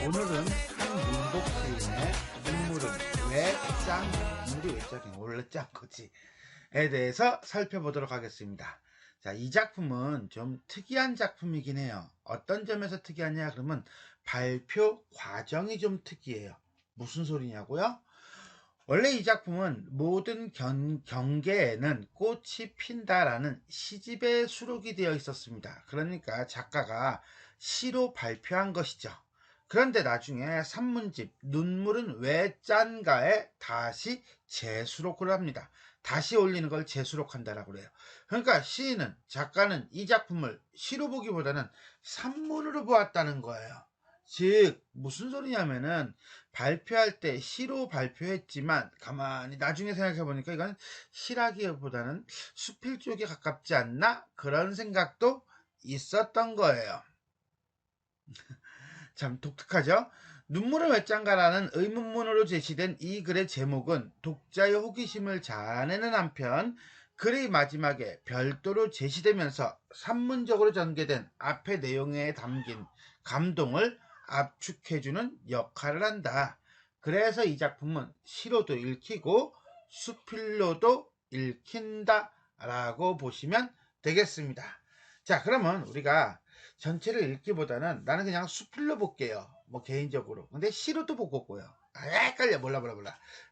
오늘은 한문복 시인의 눈물은 왜 짠? 눈물이 왜 짠해? 원래 짠 거지에 대해서 살펴보도록 하겠습니다. 자, 이 작품은 좀 특이한 작품이긴 해요. 어떤 점에서 특이하냐 그러면 발표 과정이 좀 특이해요. 무슨 소리냐고요? 원래 이 작품은 모든 경계에는 꽃이 핀다라는 시집에 수록이 되어 있었습니다. 그러니까 작가가 시로 발표한 것이죠. 그런데 나중에 산문집 눈물은 왜 짠가에 다시 재수록을 합니다. 다시 올리는 걸 재수록한다라고 그래요. 그러니까 시인은, 작가는 이 작품을 시로 보기보다는 산문으로 보았다는 거예요. 즉 무슨 소리냐면은 발표할 때 시로 발표했지만 가만히 나중에 생각해 보니까 이건 시라기보다는 수필 쪽에 가깝지 않나 그런 생각도 있었던 거예요. 참 독특하죠? 눈물을 왜 짠가라는 의문문으로 제시된 이 글의 제목은 독자의 호기심을 자아내는 한편 글의 마지막에 별도로 제시되면서 산문적으로 전개된 앞의 내용에 담긴 감동을 압축해주는 역할을 한다. 그래서 이 작품은 시로도 읽히고 수필로도 읽힌다 라고 보시면 되겠습니다. 자, 그러면 우리가 전체를 읽기보다는 나는 그냥 수필로 볼게요. 뭐 개인적으로. 근데 시로도 보고요. 헷갈려. 몰라.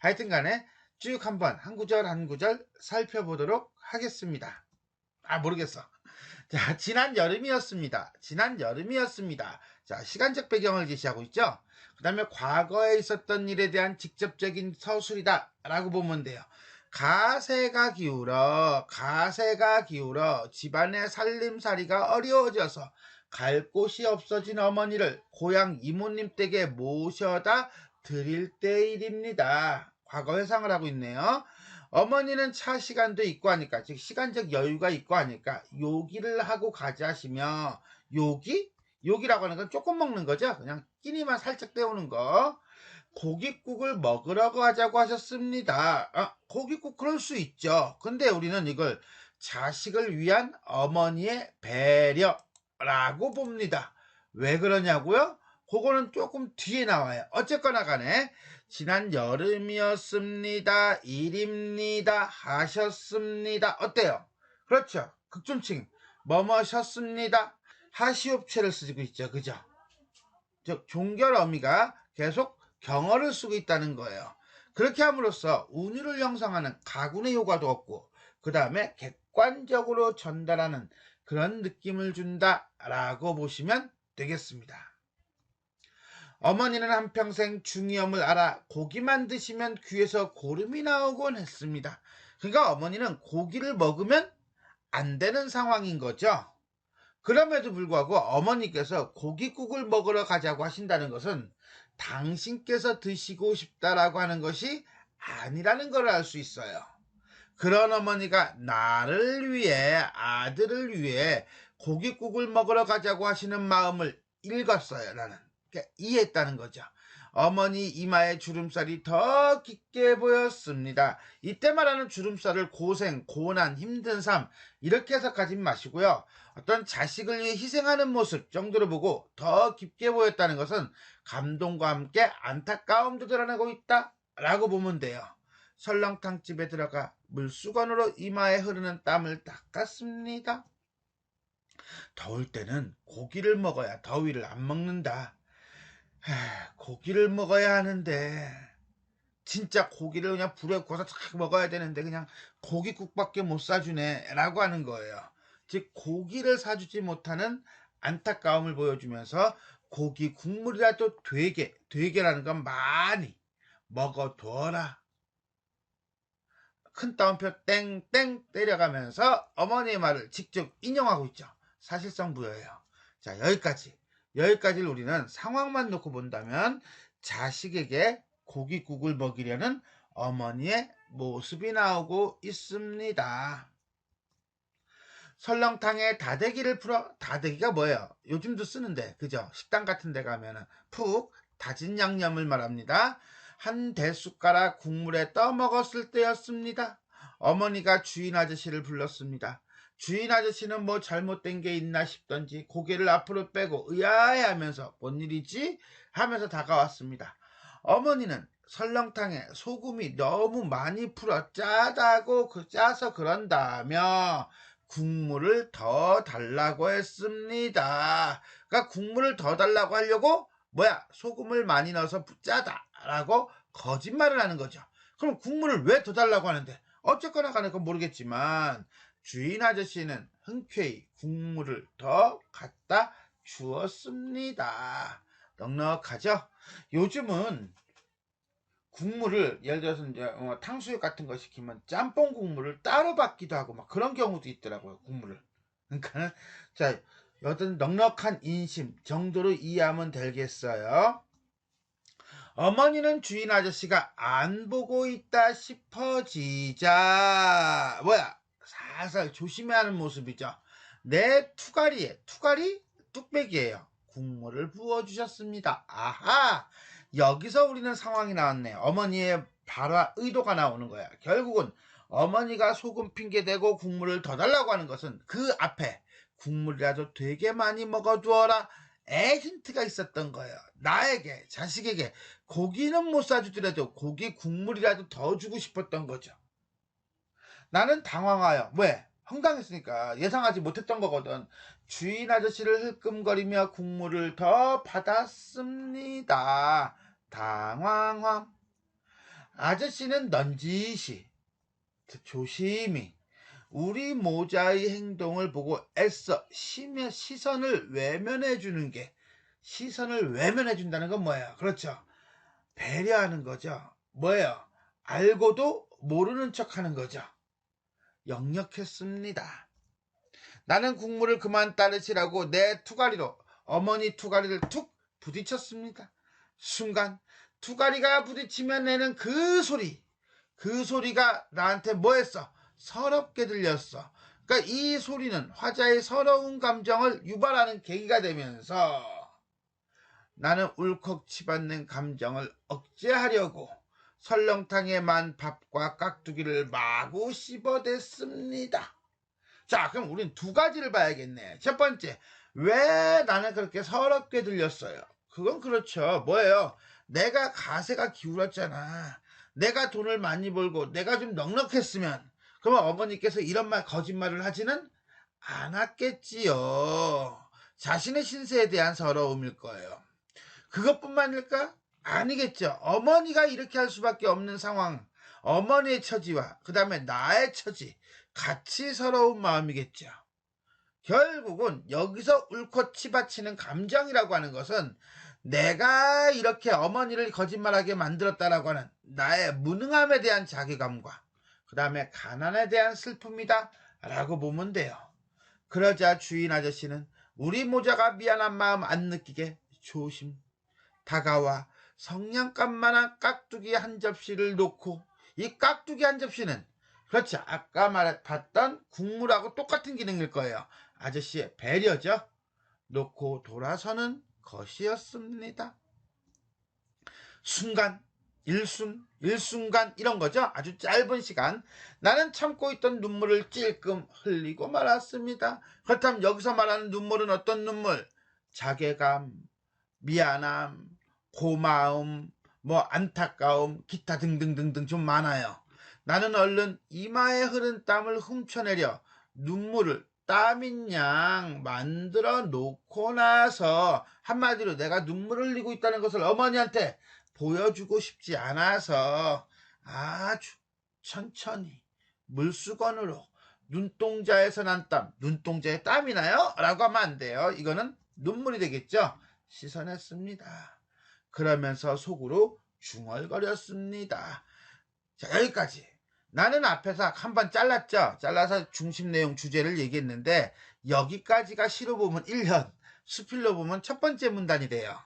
하여튼 간에 쭉 한번 한 구절 한 구절 살펴보도록 하겠습니다. 모르겠어. 자, 지난 여름이었습니다. 자, 시간적 배경을 제시하고 있죠. 그 다음에 과거에 있었던 일에 대한 직접적인 서술이다 라고 보면 돼요. 가세가 기울어 집안의 살림살이가 어려워져서 갈 곳이 없어진 어머니를 고향 이모님 댁에 모셔다 드릴 때 일입니다. 과거 회상을 하고 있네요. 어머니는 차 시간도 있고 하니까, 즉 시간적 여유가 있고 하니까 요기를 하고 가자시며, 요기라고 하는 건 조금 먹는 거죠. 그냥 끼니만 살짝 때우는 거. 고깃국을 먹으러 가자고 하셨습니다. 고깃국 그럴 수 있죠. 근데 우리는 이걸 자식을 위한 어머니의 배려라고 봅니다. 왜 그러냐고요? 그거는 조금 뒤에 나와요. 어쨌거나 간에 지난 여름이었습니다. 일입니다. 하셨습니다. 어때요? 그렇죠. 극존칭 뭐뭐셨습니다. 하시옵체를 쓰고 있죠. 그죠? 즉 종결 어미가 계속 경어를 쓰고 있다는 거예요. 그렇게 함으로써 운율을 형성하는 가군의 효과도 없고 그 다음에 객관적으로 전달하는 그런 느낌을 준다라고 보시면 되겠습니다. 어머니는 한평생 중이염을 앓아 고기만 드시면 귀에서 고름이 나오곤 했습니다. 그러니까 어머니는 고기를 먹으면 안 되는 상황인 거죠. 그럼에도 불구하고 어머니께서 고깃국을 먹으러 가자고 하신다는 것은 당신께서 드시고 싶다라고 하는 것이 아니라는 걸 알 수 있어요. 그런 어머니가 나를 위해, 아들을 위해 고깃국을 먹으러 가자고 하시는 마음을 읽었어요. 나는 그러니까 이해했다는 거죠. 어머니 이마에 주름살이 더 깊게 보였습니다. 이때 말하는 주름살을 고생, 고난, 힘든 삶 이렇게 해석하지 마시고요. 어떤 자식을 위해 희생하는 모습 정도로 보고 더 깊게 보였다는 것은 감동과 함께 안타까움도 드러내고 있다라고 보면 돼요. 설렁탕집에 들어가 물수건으로 이마에 흐르는 땀을 닦았습니다. 더울 때는 고기를 먹어야 더위를 안 먹는다. 고기를 먹어야 하는데 진짜 고기를 그냥 불에 구워서 탁 먹어야 되는데 그냥 고깃국밖에 못 사주네 라고 하는 거예요. 즉 고기를 사주지 못하는 안타까움을 보여주면서 고기 국물이라도 되게라는 건 많이 먹어둬라. 큰 따옴표 땡땡 때려가면서 어머니의 말을 직접 인용하고 있죠. 사실상 부여예요. 자, 여기까지를 우리는 상황만 놓고 본다면 자식에게 고깃국을 먹이려는 어머니의 모습이 나오고 있습니다. 설렁탕에 다대기를 풀어, 다대기가 뭐예요? 요즘도 쓰는데, 그죠? 식당 같은 데 가면은 푹 다진 양념을 말합니다. 한 대숟가락 국물에 떠먹었을 때였습니다. 어머니가 주인 아저씨를 불렀습니다. 주인 아저씨는 뭐 잘못된 게 있나 싶던지 고개를 앞으로 빼고 의아해하면서 뭔 일이지? 하면서 다가왔습니다. 어머니는 설렁탕에 소금이 너무 많이 풀어 짜서 그런다며 국물을 더 달라고 했습니다. 그러니까 국물을 더 달라고 하려고 소금을 많이 넣어서 짜다라고 거짓말을 하는 거죠. 그럼 국물을 왜 더 달라고 하는데? 어쨌거나 간에 그건 모르겠지만 주인 아저씨는 흔쾌히 국물을 더 갖다 주었습니다. 넉넉하죠? 요즘은 국물을 예를 들어서 이제 탕수육 같은 거 시키면 짬뽕 국물을 따로 받기도 하고 막 그런 경우도 있더라고요. 국물을. 그러니까 자, 어떤 넉넉한 인심 정도로 이해하면 되겠어요. 어머니는 주인 아저씨가 안 보고 있다 싶어지자 살살 조심해야 하는 모습이죠. 내 투가리 뚝배기예요. 국물을 부어주셨습니다. 아하, 여기서 우리는 상황이 나왔네. 어머니의 바로 의도가 나오는 거야. 결국은 어머니가 소금 핑계대고 국물을 더 달라고 하는 것은 그 앞에 국물이라도 되게 많이 먹어두어라 힌트가 있었던 거예요. 나에게, 자식에게 고기는 못 사주더라도 고기 국물이라도 더 주고 싶었던 거죠. 나는 당황하여 왜? 황당했으니까 예상하지 못했던 거거든. 주인 아저씨를 흘끔거리며 국물을 더 받았습니다. 당황함. 아저씨는 넌지시 조심히 우리 모자의 행동을 보고 애써 시선을 외면해주는 게, 시선을 외면해준다는 건 뭐예요? 그렇죠. 배려하는 거죠. 뭐예요? 알고도 모르는 척 하는 거죠. 역력했습니다. 나는 국물을 그만 따르시라고 내 투가리로 어머니 투가리를 툭 부딪혔습니다. 순간 투가리가 부딪히면 내는 그 소리가 나한테 뭐했어? 서럽게 들렸어. 그러니까 이 소리는 화자의 서러운 감정을 유발하는 계기가 되면서 나는 울컥 치받는 감정을 억제하려고 설렁탕에 만 밥과 깍두기를 마구 씹어댔습니다. 자, 그럼 우린 두 가지를 봐야겠네. 첫 번째, 왜 나는 그렇게 서럽게 들렸어요? 그건 그렇죠. 뭐예요? 내가 가세가 기울었잖아. 내가 돈을 많이 벌고 내가 좀 넉넉했으면 그러면 어머니께서 이런 거짓말을 하지는 않았겠지요. 자신의 신세에 대한 서러움일 거예요. 그것뿐만일까? 아니겠죠. 어머니가 이렇게 할 수밖에 없는 상황, 어머니의 처지와 그 다음에 나의 처지 같이 서러운 마음이겠죠. 결국은 여기서 울컥 치받치는 감정이라고 하는 것은 내가 이렇게 어머니를 거짓말하게 만들었다라고 하는 나의 무능함에 대한 자괴감과 그 다음에 가난에 대한 슬픔이다 라고 보면 돼요. 그러자 주인 아저씨는 우리 모자가 미안한 마음 안 느끼게 조심 다가와 성냥갑만한 깍두기 한 접시를 놓고, 이 깍두기 한 접시는 그렇죠, 아까 봤던 국물하고 똑같은 기능일 거예요. 아저씨의 배려죠. 놓고 돌아서는 것이었습니다. 순간, 일순간 이런 거죠. 아주 짧은 시간 나는 참고 있던 눈물을 찔끔 흘리고 말았습니다. 그렇다면 여기서 말하는 눈물은 어떤 눈물? 자괴감, 미안함, 고마움, 안타까움, 기타 등등등등 좀 많아요. 나는 얼른 이마에 흐른 땀을 훔쳐내려 눈물을 땀인 양 만들어 놓고 나서 한마디로 내가 눈물을 흘리고 있다는 것을 어머니한테 보여주고 싶지 않아서 아주 천천히 물수건으로 눈동자에서 난 땀, 눈동자에 땀이 나요? 라고 하면 안 돼요. 이거는 눈물이 되겠죠. 씻어냈습니다. 그러면서 속으로 중얼거렸습니다. 자, 여기까지. 나는 앞에서 한번 잘랐죠. 잘라서 중심 내용 주제를 얘기했는데 여기까지가 시로 보면 1현, 수필로 보면 첫 번째 문단이 돼요.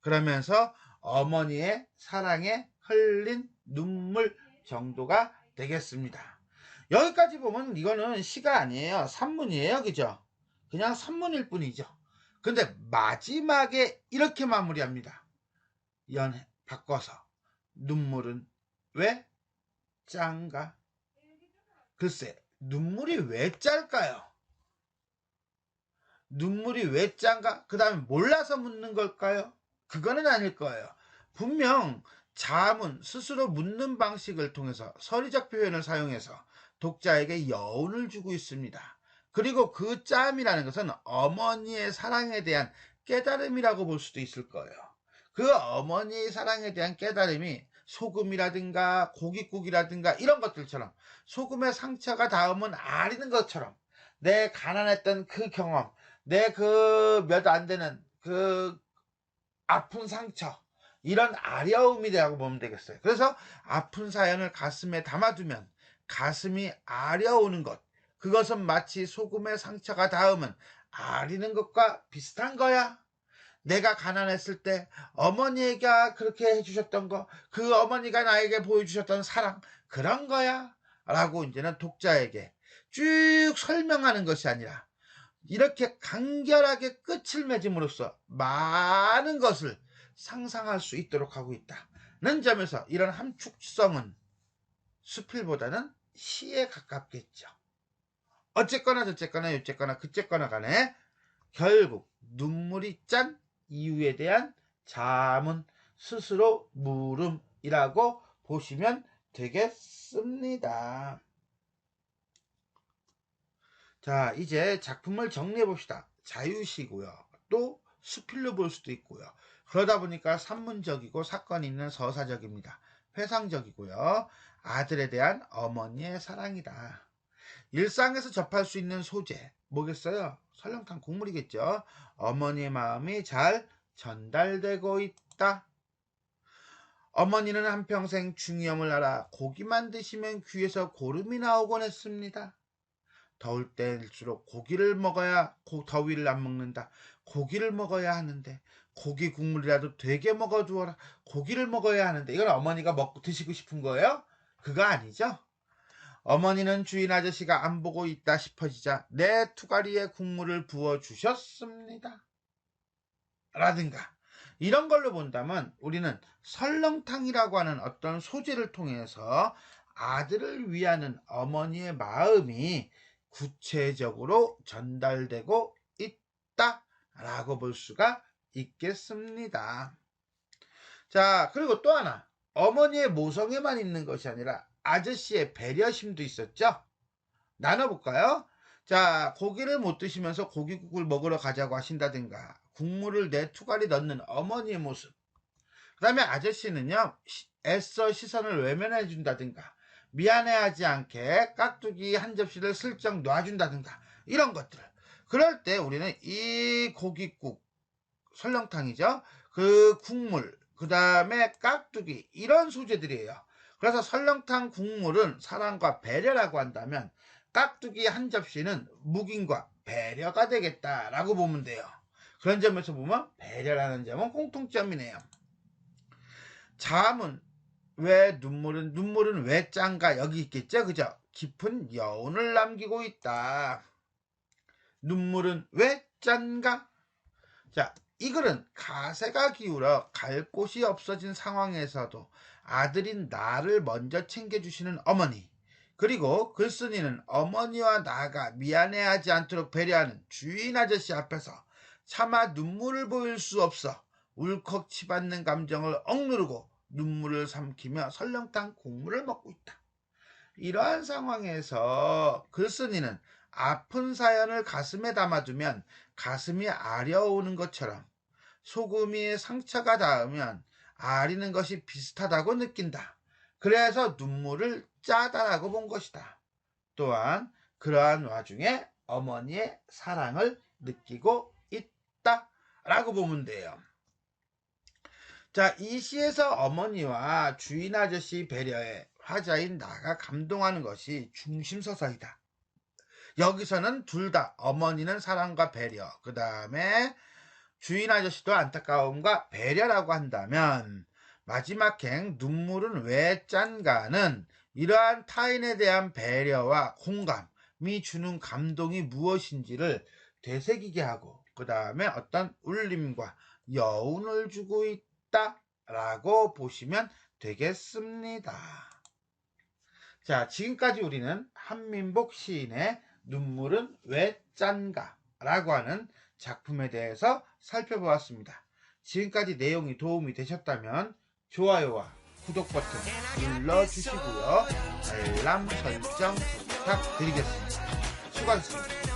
그러면서 어머니의 사랑에 흘린 눈물 정도가 되겠습니다. 여기까지 보면 이거는 시가 아니에요. 산문이에요. 그죠? 그냥 산문일 뿐이죠. 근데 마지막에 이렇게 마무리합니다. 연해 바꿔서 눈물은 왜 짠가? 글쎄 눈물이 왜 짤까요? 눈물이 왜 짠가? 그 다음에 몰라서 묻는 걸까요? 그거는 아닐 거예요. 분명 자문, 스스로 묻는 방식을 통해서 서리적 표현을 사용해서 독자에게 여운을 주고 있습니다. 그리고 그 짬이라는 것은 어머니의 사랑에 대한 깨달음이라고 볼 수도 있을 거예요. 그 어머니의 사랑에 대한 깨달음이 소금이라든가 고깃국이라든가 이런 것들처럼 소금의 상처가 닿으면 아리는 것처럼 내 가난했던 그 경험, 내 그 몇 안 되는 그 아픈 상처, 이런 아려움이라고 보면 되겠어요. 그래서 아픈 사연을 가슴에 담아두면 가슴이 아려오는 것, 그것은 마치 소금의 상처가 닿으면 아리는 것과 비슷한 거야. 내가 가난했을 때 어머니가 그렇게 해주셨던 거, 그 어머니가 나에게 보여주셨던 사랑, 그런 거야 라고 이제는 독자에게 쭉 설명하는 것이 아니라 이렇게 간결하게 끝을 맺음으로써 많은 것을 상상할 수 있도록 하고 있다는 점에서 이런 함축성은 수필보다는 시에 가깝겠죠. 어쨌거나 저쨌거나 요쨌거나 그쨌거나 간에 결국 눈물이 짠 이유에 대한 자문, 스스로 물음이라고 보시면 되겠습니다. 자, 이제 작품을 정리해 봅시다. 자유시고요. 또 수필로 볼 수도 있고요. 그러다 보니까 산문적이고 사건이 있는 서사적입니다. 회상적이고요. 아들에 대한 어머니의 사랑이다. 일상에서 접할 수 있는 소재 뭐겠어요? 설렁탕 국물이겠죠. 어머니의 마음이 잘 전달되고 있다. 어머니는 한평생 중이염을 앓아 고기만 드시면 귀에서 고름이 나오곤 했습니다. 더울 때일수록 고기를 먹어야 더위를 안 먹는다. 고기를 먹어야 하는데 고기 국물이라도 되게 먹어두어라. 고기를 먹어야 하는데 이건 어머니가 먹고 드시고 싶은 거예요? 그거 아니죠? 어머니는 주인 아저씨가 안 보고 있다 싶어지자 내 투가리에 국물을 부어주셨습니다. 라든가 이런 걸로 본다면 우리는 설렁탕이라고 하는 어떤 소재를 통해서 아들을 위하는 어머니의 마음이 구체적으로 전달되고 있다라고 볼 수가 있겠습니다. 자, 그리고 또 하나, 어머니의 모성애만 있는 것이 아니라 아저씨의 배려심도 있었죠. 나눠볼까요? 자, 고기를 못 드시면서 고기국을 먹으러 가자고 하신다든가 국물을 내 투갈이 넣는 어머니의 모습, 그 다음에 아저씨는요 애써 시선을 외면해 준다든가 미안해하지 않게 깍두기 한 접시를 슬쩍 놔준다든가 이런 것들, 그럴 때 우리는 이 고깃국, 설렁탕이죠, 그 국물, 그 다음에 깍두기, 이런 소재들이에요. 그래서 설렁탕 국물은 사랑과 배려라고 한다면 깍두기 한 접시는 묵인과 배려가 되겠다라고 보면 돼요. 그런 점에서 보면 배려라는 점은 공통점이네요. 자문, 왜 눈물은 왜 짠가, 여기 있겠죠. 그죠? 깊은 여운을 남기고 있다. 눈물은 왜 짠가? 자, 이 글은 가세가 기울어 갈 곳이 없어진 상황에서도 아들인 나를 먼저 챙겨주시는 어머니, 그리고 글쓴이는 어머니와 나가 미안해하지 않도록 배려하는 주인 아저씨 앞에서 차마 눈물을 보일 수 없어 울컥 치받는 감정을 억누르고 눈물을 삼키며 설렁탕 국물을 먹고 있다. 이러한 상황에서 글쓴이는 아픈 사연을 가슴에 담아두면 가슴이 아려오는 것처럼 소금이 상처가 닿으면 아리는 것이 비슷하다고 느낀다. 그래서 눈물을 짜다라고 본 것이다. 또한 그러한 와중에 어머니의 사랑을 느끼고 있다라고 보면 돼요. 자, 이 시에서 어머니와 주인 아저씨 배려에 화자인 나가 감동하는 것이 중심서사이다. 여기서는 둘 다, 어머니는 사랑과 배려, 그 다음에 주인 아저씨도 안타까움과 배려라고 한다면 마지막 행 눈물은 왜 짠가는 이러한 타인에 대한 배려와 공감이 주는 감동이 무엇인지를 되새기게 하고 그 다음에 어떤 울림과 여운을 주고 있다라고 보시면 되겠습니다. 자, 지금까지 우리는 한민복 시인의 눈물은 왜 짠가 라고 하는 작품에 대해서 살펴보았습니다. 지금까지 내용이 도움이 되셨다면 좋아요와 구독 버튼 눌러주시고요. 알람 설정 부탁드리겠습니다. 수고하셨습니다.